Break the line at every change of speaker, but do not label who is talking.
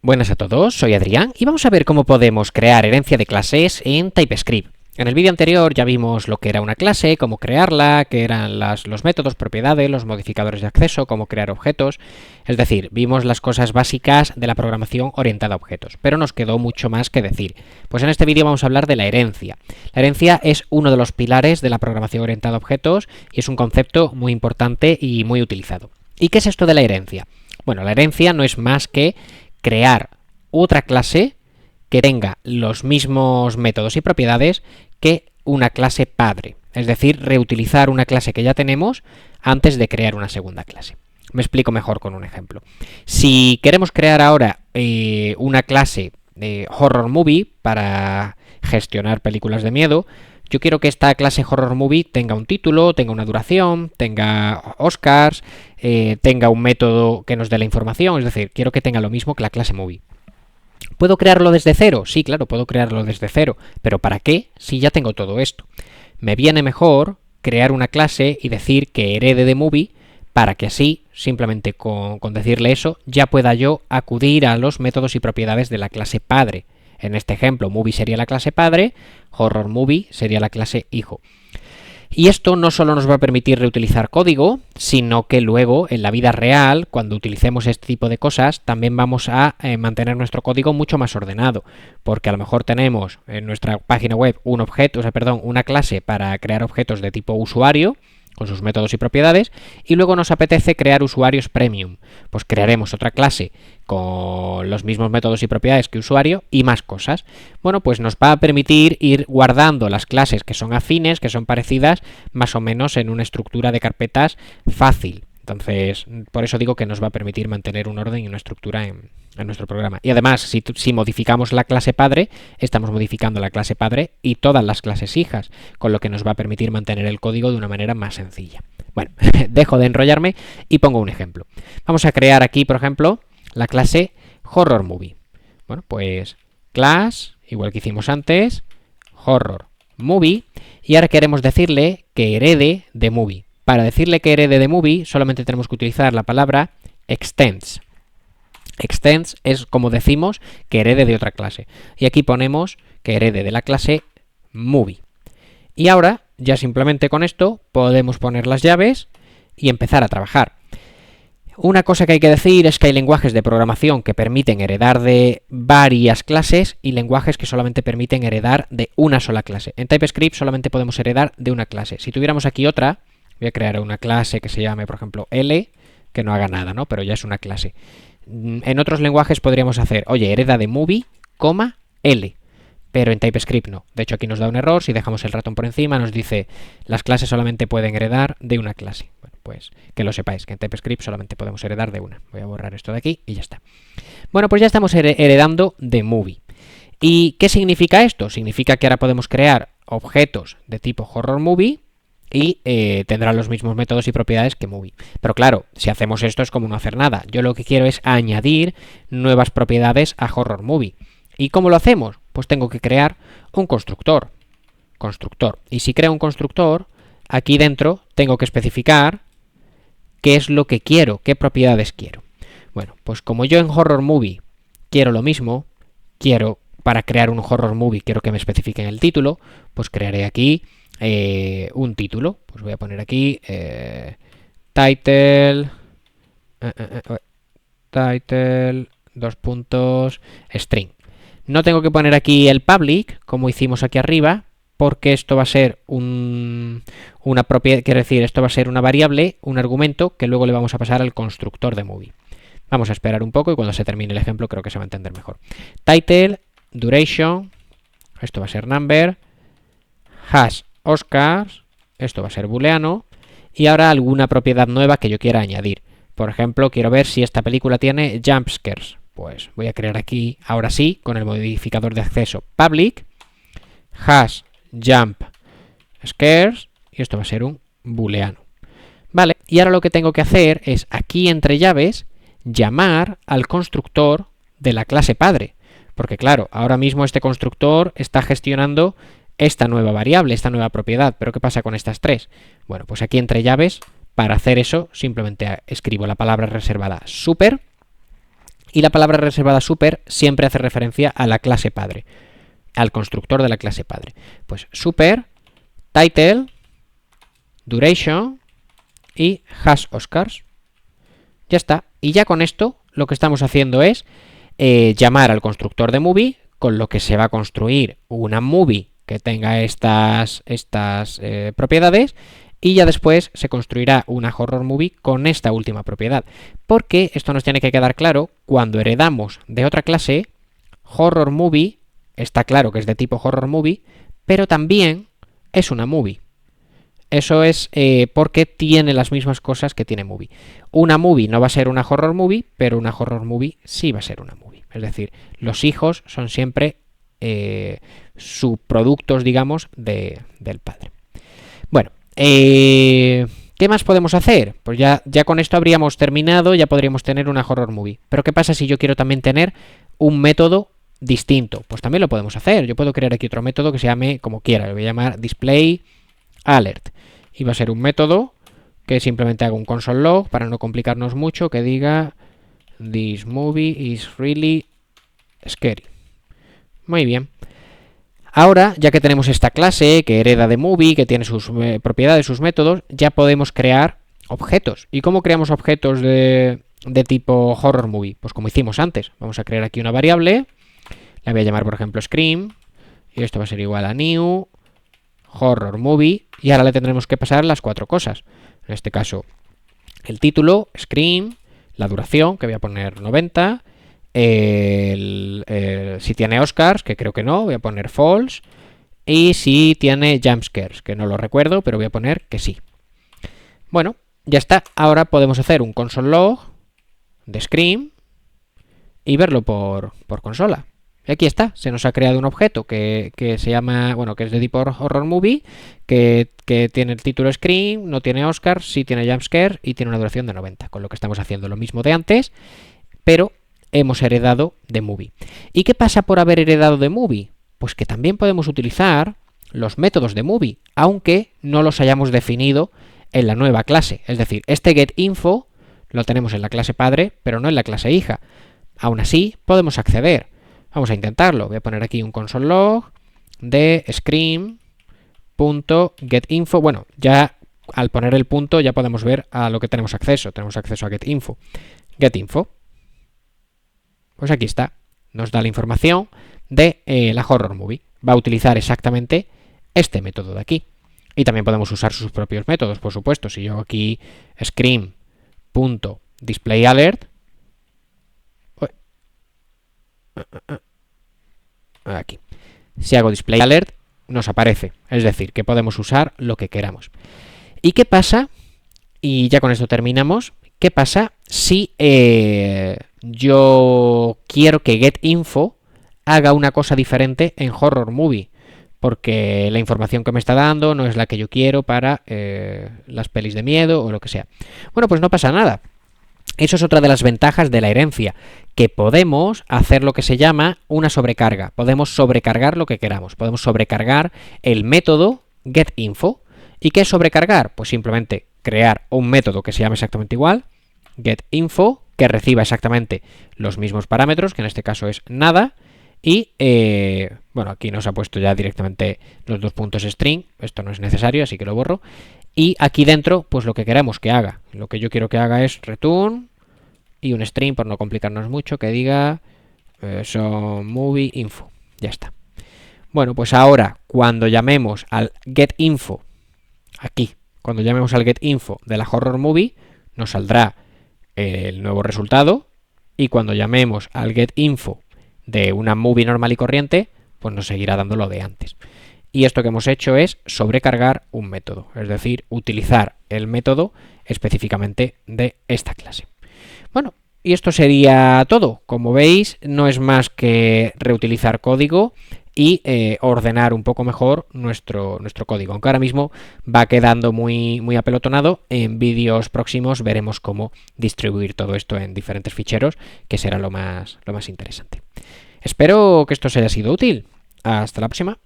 Buenas a todos, soy Adrián y vamos a ver cómo podemos crear herencia de clases en TypeScript. En el vídeo anterior ya vimos lo que era una clase, cómo crearla, qué eran los métodos, propiedades, los modificadores de acceso, cómo crear objetos. Es decir, vimos las cosas básicas de la programación orientada a objetos, pero nos quedó mucho más que decir. Pues en este vídeo vamos a hablar de la herencia. La herencia es uno de los pilares de la programación orientada a objetos y es un concepto muy importante y muy utilizado. ¿Y qué es esto de la herencia? Bueno, la herencia no es más que crear otra clase que tenga los mismos métodos y propiedades que una clase padre. Es decir, reutilizar una clase que ya tenemos antes de crear una segunda clase. Me explico mejor con un ejemplo. Si queremos crear ahora una clase de Horror Movie para gestionar películas de miedo, yo quiero que esta clase Horror Movie tenga un título, tenga una duración, tenga Oscars, tenga un método que nos dé la información, es decir, quiero que tenga lo mismo que la clase Movie. ¿Puedo crearlo desde cero? Sí, claro, puedo crearlo desde cero, pero ¿para qué si ya tengo todo esto? Me viene mejor crear una clase y decir que herede de Movie para que así, simplemente con decirle eso, ya pueda yo acudir a los métodos y propiedades de la clase padre. En este ejemplo, Movie sería la clase padre, Horror Movie sería la clase hijo. Y esto no solo nos va a permitir reutilizar código, sino que luego, en la vida real, cuando utilicemos este tipo de cosas, también vamos a mantener nuestro código mucho más ordenado, porque a lo mejor tenemos en nuestra página web una clase para crear objetos de tipo usuario, con sus métodos y propiedades, y luego nos apetece crear usuarios premium. Pues crearemos otra clase con los mismos métodos y propiedades que usuario y más cosas. Bueno, pues nos va a permitir ir guardando las clases que son afines, que son parecidas, más o menos en una estructura de carpetas fácil. Entonces, por eso digo que nos va a permitir mantener un orden y una estructura en nuestro programa. Y además, si modificamos la clase padre, estamos modificando la clase padre y todas las clases hijas, con lo que nos va a permitir mantener el código de una manera más sencilla. Bueno, dejo de enrollarme y pongo un ejemplo. Vamos a crear aquí, por ejemplo, la clase Horror Movie. Bueno, pues class, igual que hicimos antes, Horror Movie, y ahora queremos decirle que herede de Movie. Para decirle que herede de Movie solamente tenemos que utilizar la palabra extends. Extends es como decimos que herede de otra clase. Y aquí ponemos que herede de la clase Movie. Y ahora, ya simplemente con esto, podemos poner las llaves y empezar a trabajar. Una cosa que hay que decir es que hay lenguajes de programación que permiten heredar de varias clases y lenguajes que solamente permiten heredar de una sola clase. En TypeScript solamente podemos heredar de una clase. Si tuviéramos aquí otra, voy a crear una clase que se llame, por ejemplo, L, que no haga nada, ¿no? Pero ya es una clase. En otros lenguajes podríamos hacer, oye, hereda de Movie, L. Pero en TypeScript no. De hecho, aquí nos da un error. Si dejamos el ratón por encima, nos dice las clases solamente pueden heredar de una clase. Bueno, pues que lo sepáis, que en TypeScript solamente podemos heredar de una. Voy a borrar esto de aquí y ya está. Bueno, pues ya estamos heredando de Movie. ¿Y qué significa esto? Significa que ahora podemos crear objetos de tipo Horror Movie y tendrán los mismos métodos y propiedades que Movie. Pero claro, si hacemos esto es como no hacer nada. Yo lo que quiero es añadir nuevas propiedades a Horror Movie. ¿Y cómo lo hacemos? Pues tengo que crear un constructor. Y si creo un constructor, aquí dentro tengo que especificar qué es lo que quiero, qué propiedades quiero. Bueno, pues como yo en Horror Movie quiero lo mismo, para crear un Horror Movie quiero que me especifiquen el título, pues crearé aquí un título. Pues voy a poner aquí title, string. No tengo que poner aquí el public, como hicimos aquí arriba, porque esto va a ser una propiedad, quiero decir, esto va a ser una variable, un argumento, que luego le vamos a pasar al constructor de Movie. Vamos a esperar un poco y cuando se termine el ejemplo creo que se va a entender mejor. Title, duration, esto va a ser number, hash Oscars, esto va a ser booleano, y ahora alguna propiedad nueva que yo quiera añadir. Por ejemplo, quiero ver si esta película tiene jump scares. Pues voy a crear aquí, ahora sí, con el modificador de acceso public, hash jump scares, y esto va a ser un booleano. Vale, y ahora lo que tengo que hacer es, aquí entre llaves, llamar al constructor de la clase padre. Porque claro, ahora mismo este constructor está gestionando esta nueva variable, esta nueva propiedad. ¿Pero qué pasa con estas tres? Bueno, pues aquí entre llaves, para hacer eso, simplemente escribo la palabra reservada super, Y la palabra reservada super siempre hace referencia a la clase padre, al constructor de la clase padre. Pues super, title, duration y hasOscars. Ya está. Y ya con esto lo que estamos haciendo es llamar al constructor de movie, con lo que se va a construir una movie que tenga estas propiedades, y ya después se construirá una horror movie con esta última propiedad. Porque esto nos tiene que quedar claro: cuando heredamos de otra clase, horror movie, está claro que es de tipo horror movie, pero también es una movie. Eso es porque tiene las mismas cosas que tiene movie. Una movie no va a ser una horror movie, pero una horror movie sí va a ser una movie. Es decir, los hijos son siempre subproductos, digamos, del padre. Bueno, ¿qué más podemos hacer? Pues ya con esto habríamos terminado, ya podríamos tener una horror movie. Pero ¿qué pasa si yo quiero también tener un método distinto? Pues también lo podemos hacer. Yo puedo crear aquí otro método que se llame como quiera. Lo voy a llamar display alert. Y va a ser un método que simplemente haga un console log, para no complicarnos mucho, que diga this movie is really scary. Muy bien. Ahora, ya que tenemos esta clase que hereda de movie, que tiene sus propiedades, sus métodos, ya podemos crear objetos. ¿Y cómo creamos objetos de tipo horror movie? Pues como hicimos antes. Vamos a crear aquí una variable. La voy a llamar, por ejemplo, scream. Y esto va a ser igual a new horror movie. Y ahora le tendremos que pasar las 4 cosas. En este caso, el título, scream, la duración, que voy a poner 90, si tiene Oscars, que creo que no, voy a poner false, y si tiene jumpscares, que no lo recuerdo, pero voy a poner que sí. Bueno, ya está. Ahora podemos hacer un console log de scream y verlo por consola. Y aquí está, se nos ha creado un objeto que se llama, bueno, que es de tipo horror movie, que tiene el título scream, no tiene Oscars, sí tiene jumpscare y tiene una duración de 90, con lo que estamos haciendo lo mismo de antes, pero hemos heredado de movie. ¿Y qué pasa por haber heredado de movie? Pues que también podemos utilizar los métodos de movie, aunque no los hayamos definido en la nueva clase. Es decir, este getInfo lo tenemos en la clase padre, pero no en la clase hija. Aún así, podemos acceder. Vamos a intentarlo. Voy a poner aquí un console log de scream.getInfo. Bueno, ya al poner el punto ya podemos ver a lo que tenemos acceso. Tenemos acceso a getInfo. GetInfo. Pues aquí está. Nos da la información de la horror movie. Va a utilizar exactamente este método de aquí. Y también podemos usar sus propios métodos, por supuesto. Si yo aquí scream.displayAlert, aquí, si hago display alert, nos aparece. Es decir, que podemos usar lo que queramos. ¿Y qué pasa? Y ya con esto terminamos. ¿Qué pasa si yo quiero que getInfo haga una cosa diferente en horror movie? Porque la información que me está dando no es la que yo quiero para las pelis de miedo o lo que sea. Bueno, pues no pasa nada. Eso es otra de las ventajas de la herencia, que podemos hacer lo que se llama una sobrecarga. Podemos sobrecargar lo que queramos. Podemos sobrecargar el método getInfo. ¿Y qué es sobrecargar? Pues simplemente crear un método que se llame exactamente igual, getInfo, que reciba exactamente los mismos parámetros, que en este caso es nada. Y, bueno, aquí nos ha puesto ya directamente los 2 puntos string. Esto no es necesario, así que lo borro. Y aquí dentro, pues lo que queramos que haga. Lo que yo quiero que haga es return y un string, por no complicarnos mucho, que diga movie info. Ya está. Bueno, pues ahora, cuando llamemos al getInfo, aquí, cuando llamemos al getInfo de la horror movie, nos saldrá el nuevo resultado. Y cuando llamemos al getInfo de una movie normal y corriente, pues nos seguirá dando lo de antes. Y esto que hemos hecho es sobrecargar un método, es decir, utilizar el método específicamente de esta clase. Bueno, y esto sería todo. Como veis, no es más que reutilizar código y ordenar un poco mejor nuestro código. Aunque ahora mismo va quedando muy apelotonado, en vídeos próximos veremos cómo distribuir todo esto en diferentes ficheros, que será lo más interesante. Espero que esto os haya sido útil. Hasta la próxima.